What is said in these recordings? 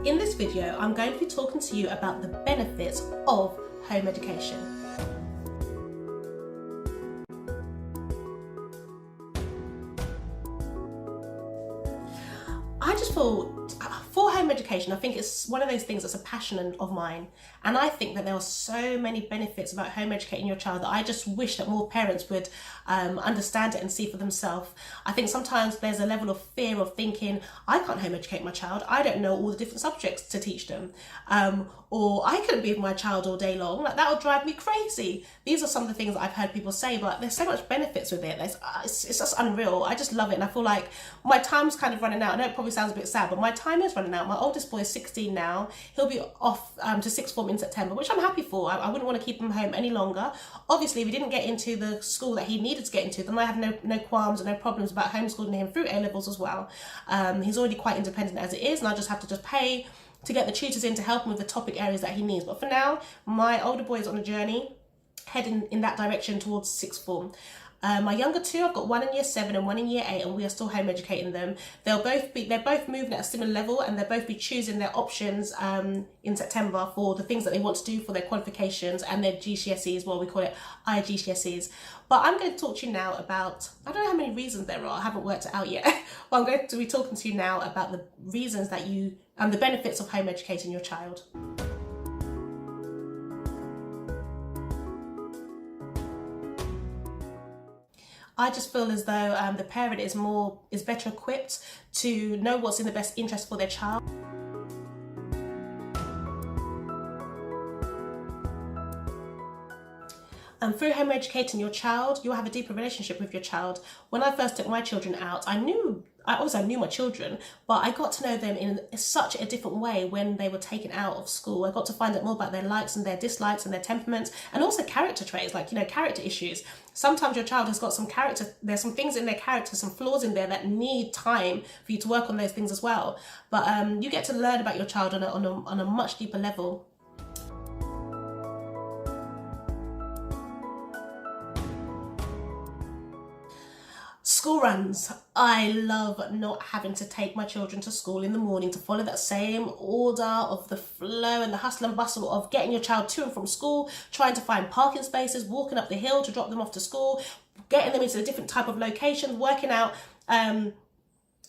In this video, I'm going to be talking to you about the benefits of home education. I just feel for home education, I think it's one of those things that's a passion of mine, and I think that there are so many benefits about home educating your child that I just wish that more parents would understand it and see for themselves. I think sometimes there's a level of fear of thinking, I can't home educate my child, I don't know all the different subjects to teach them, or I couldn't be with my child all day long, like that would drive me crazy. These are some of the things that I've heard people say, but there's so much benefits with it. It's just unreal. I just love it, and I feel like my time's kind of running out. I know it probably sounds a bit sad, but my time is running out. My oldest boy is 16 now. He'll be off to sixth form in September, which I'm happy for. I wouldn't want to keep him home any longer. Obviously, if he didn't get into the school that he needed to get into, then I have no qualms and no problems about homeschooling him through A-levels as well. He's already quite independent as it is, and I just have to pay to get the tutors in to help him with the topic areas that he needs. But for now, my older boy is on a journey heading in that direction towards sixth form. My younger two, I've got one in year 7 and one in year 8, and we are still home educating them. They're both moving at a similar level, and they'll both be choosing their options in September for the things that they want to do for their qualifications and their GCSEs, well, we call it IGCSEs. But I'm going to talk to you now about, I don't know how many reasons there are, I haven't worked it out yet, but I'm going to be talking to you now about the reasons that the benefits of home educating your child. I just feel as though the parent is better equipped to know what's in the best interest for their child. Through home educating your child, you'll have a deeper relationship with your child. When I first took my children out, I knew my children, but I got to know them in such a different way when they were taken out of school. I got to find out more about their likes and their dislikes and their temperaments, and also character traits, like, character issues. Sometimes your child has got some character, there's some things in their character, some flaws in there that need time for you to work on those things as well. But you get to learn about your child on a much deeper level. School runs. I love not having to take my children to school in the morning to follow that same order of the flow and the hustle and bustle of getting your child to and from school, trying to find parking spaces, walking up the hill to drop them off to school, getting them into a different type of locations, working out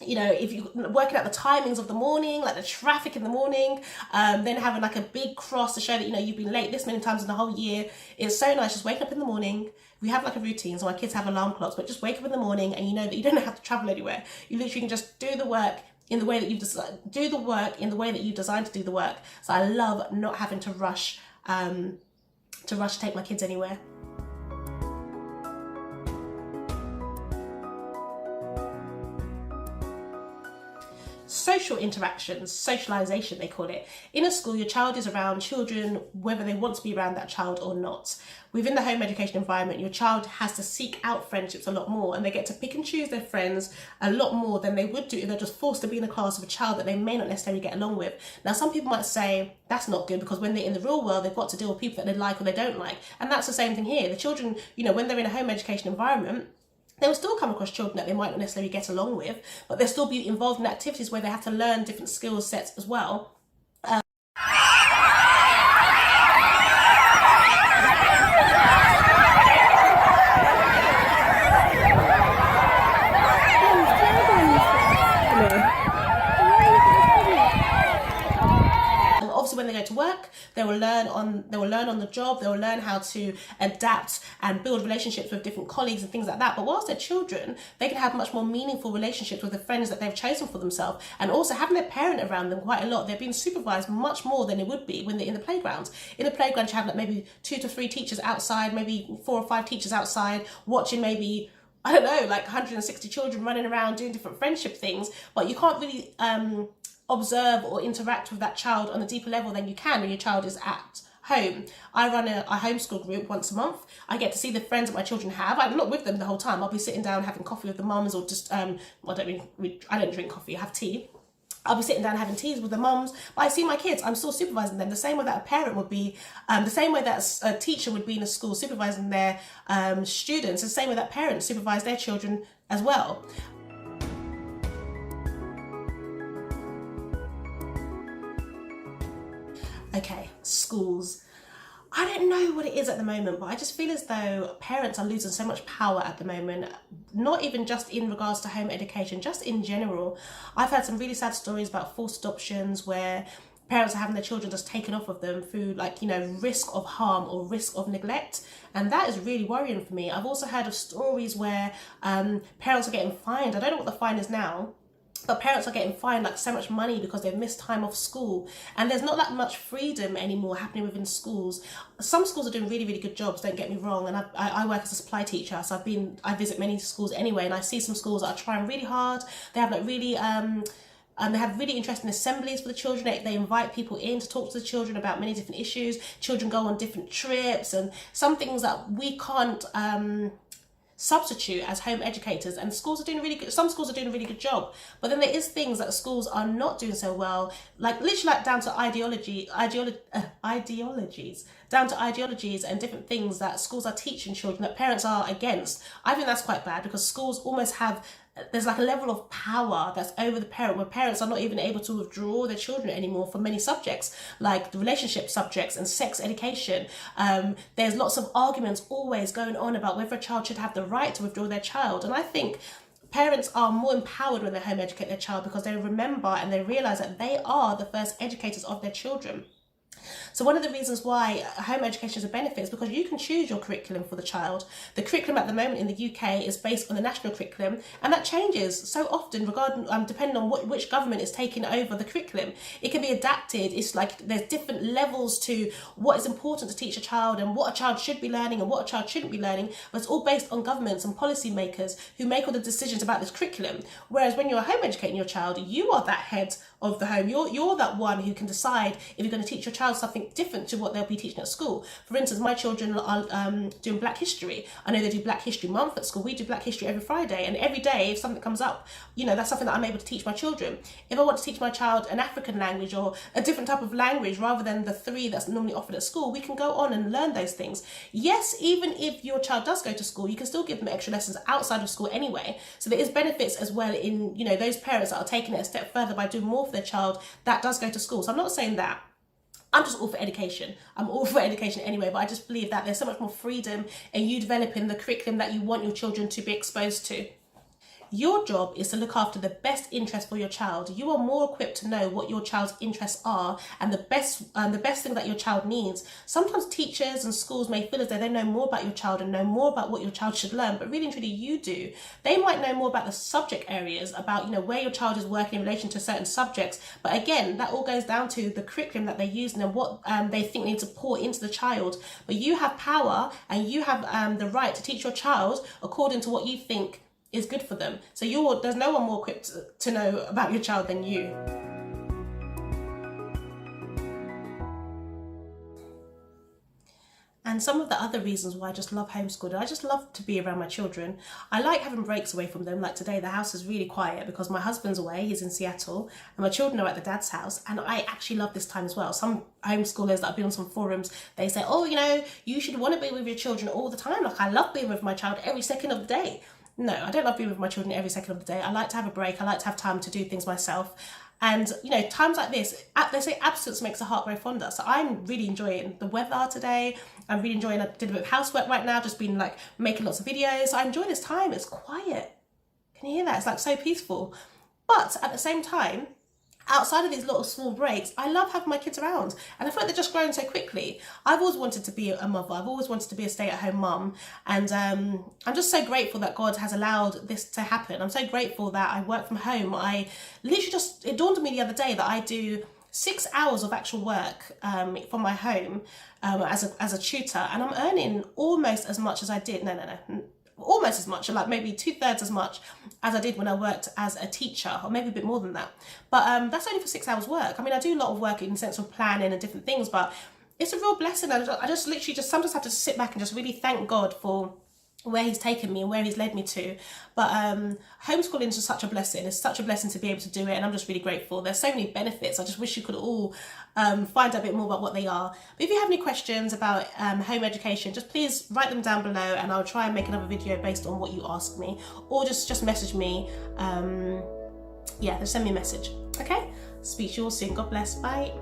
if you're working out the timings of the morning, like the traffic in the morning, then having like a big cross to show that, you've been late this many times in the whole year. It's so nice just waking up in the morning. We have like a routine, so our kids have alarm clocks, but just wake up in the morning and you know that you don't have to travel anywhere. You literally can just do the work in the way that you've designed to do the work. So I love not having to rush to take my kids anywhere. Social interactions, socialization they call it. In a school, your child is around children whether they want to be around that child or not. Within the home education environment, your child has to seek out friendships a lot more, and they get to pick and choose their friends a lot more than they would do if they're just forced to be in a class with a child that they may not necessarily get along with. Now, some people might say that's not good because when they're in the real world, they've got to deal with people that they like or they don't like. And that's the same thing here. The children, when they're in a home education environment, they will still come across children that they might not necessarily get along with, but they'll still be involved in activities where they have to learn different skill sets as well. When they go to work, they will learn on the job, they will learn how to adapt and build relationships with different colleagues and things like that. But whilst they're children, they can have much more meaningful relationships with the friends that they've chosen for themselves, and also having their parent around them quite a lot. They're being supervised much more than it would be when they're in the playground. In the playground, you have like maybe 2 to 3 teachers outside, maybe 4 or 5 teachers outside watching maybe, I don't know, like 160 children running around doing different friendship things, but you can't really observe or interact with that child on a deeper level than you can when your child is at home. I run a homeschool group once a month. I get to see the friends that my children have. I'm not with them the whole time. I'll be sitting down having coffee with the mums, or just I don't drink coffee, I have tea. I'll be sitting down having teas with the mums, but I see my kids, I'm still supervising them the same way that a parent would be, the same way that a teacher would be in a school supervising their students, the same way that parents supervise their children as well. Okay, schools. I don't know what it is at the moment, but I just feel as though parents are losing so much power at the moment, not even just in regards to home education, just in general. I've had some really sad stories about forced adoptions where parents are having their children just taken off of them through, like, you know, risk of harm or risk of neglect. And that is really worrying for me. I've also heard of stories where parents are getting fined. I don't know what the fine is now, but parents are getting fined like so much money because they've missed time off school, and there's not that much freedom anymore happening within schools. Some schools are doing really, really good jobs, don't get me wrong, and I work as a supply teacher, so I visit many schools anyway, and I see some schools that are trying really hard. They have like really they have really interesting assemblies for the children. They invite people in to talk to the children about many different issues. Children go on different trips, and some things that we can't substitute as home educators, and schools are doing really good. Some schools are doing a really good job, but then there is things that schools are not doing so well, like literally like down to ideologies and different things that schools are teaching children that parents are against. I think that's quite bad, because schools almost have, there's like a level of power that's over the parent, where parents are not even able to withdraw their children anymore for many subjects, like the relationship subjects and sex education. There's lots of arguments always going on about whether a child should have the right to withdraw their child. And I think parents are more empowered when they home educate their child, because they remember and they realise that they are the first educators of their children. So one of the reasons why home education is a benefit is because you can choose your curriculum for the child. The curriculum at the moment in the UK is based on the national curriculum, and that changes so often depending on which government is taking over the curriculum. It can be adapted. It's like there's different levels to what is important to teach a child and what a child should be learning and what a child shouldn't be learning, but it's all based on governments and policy makers who make all the decisions about this curriculum. Whereas when you're home educating your child, you are that head of the home. You're that one who can decide if you're going to teach your child something different to what they'll be teaching at school. For instance, my children are doing Black History. I know they do Black History Month at school. We do Black History every Friday, and every day if something comes up, you know, that's something that I'm able to teach my children. If I want to teach my child an African language or a different type of language rather than the three that's normally offered at school, we can go on and learn those things. Yes, even if your child does go to school, you can still give them extra lessons outside of school anyway. So there is benefits as well in, you know, those parents that are taking it a step further by doing more for their child that does go to school. So I'm not saying that. I'm just all for education. I'm all for education anyway, but I just believe that there's so much more freedom in you developing the curriculum that you want your children to be exposed to. Your job is to look after the best interest for your child. You are more equipped to know what your child's interests are and the best thing that your child needs. Sometimes teachers and schools may feel as though they know more about your child and know more about what your child should learn, but really and truly you do. They might know more about the subject areas, about, you know, where your child is working in relation to certain subjects. But again, that all goes down to the curriculum that they're using and what they think they need to pour into the child. But you have power and you have the right to teach your child according to what you think is good for them. So there's no one more equipped to know about your child than you. And some of the other reasons why I just love homeschooling, I just love to be around my children. I like having breaks away from them. Like today, the house is really quiet because my husband's away, he's in Seattle, and my children are at the dad's house. And I actually love this time as well. Some homeschoolers that I've been on some forums, they say, oh, you know, you should want to be with your children all the time. Like, I love being with my child every second of the day. No, I don't love being with my children every second of the day. I like to have a break. I like to have time to do things myself. And, you know, times like this, they say absence makes the heart grow fonder. So I'm really enjoying the weather today. I'm really enjoying, I did a bit of housework right now, just been like making lots of videos. So I enjoy this time. It's quiet. Can you hear that? It's like so peaceful. But at the same time, outside of these little small breaks, I love having my kids around, and I feel like they're just growing so quickly. I've always wanted to be a mother. I've always wanted to be a stay-at-home mum, and I'm just so grateful that God has allowed this to happen. I'm so grateful that I work from home. I literally it dawned on me the other day that I do 6 hours of actual work from my home as a tutor, and I'm earning almost as much as I did. Almost as much, like maybe 2/3 as much as I did when I worked as a teacher, or maybe a bit more than that. But that's only for 6 hours work. I mean, I do a lot of work in the sense of planning and different things, but it's a real blessing. I just literally sometimes have to sit back and just really thank God for where he's taken me and where he's led me to. But homeschooling is just such a blessing. It's such a blessing to be able to do it, and I'm just really grateful. There's so many benefits. I just wish you could all find out a bit more about what they are. But if you have any questions about home education, just please write them down below, and I'll try and make another video based on what you ask me, or just message me. Yeah, just send me a message. Okay, speak to you all soon. God bless. Bye.